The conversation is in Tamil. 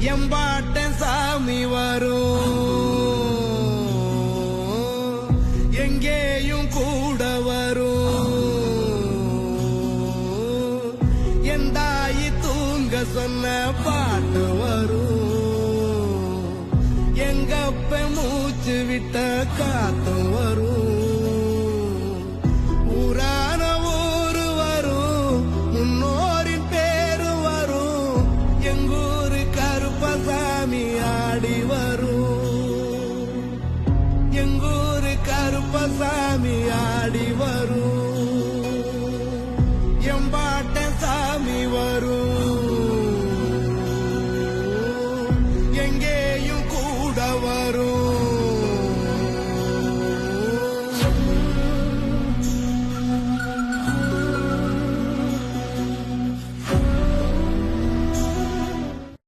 எம்பாட்ட சாமி வரும், எங்கேயும் கூட வரும். என் தாயி தூங்க சொன்ன பாட்டு வரும், எங்கப்ப மூச்சு விட்ட காத்து வரும். ஊரான ஊரு வரும், முன்னோரின் பேரு வரும், எங்கூரு கருப்பசாமி ஆடி வரும்.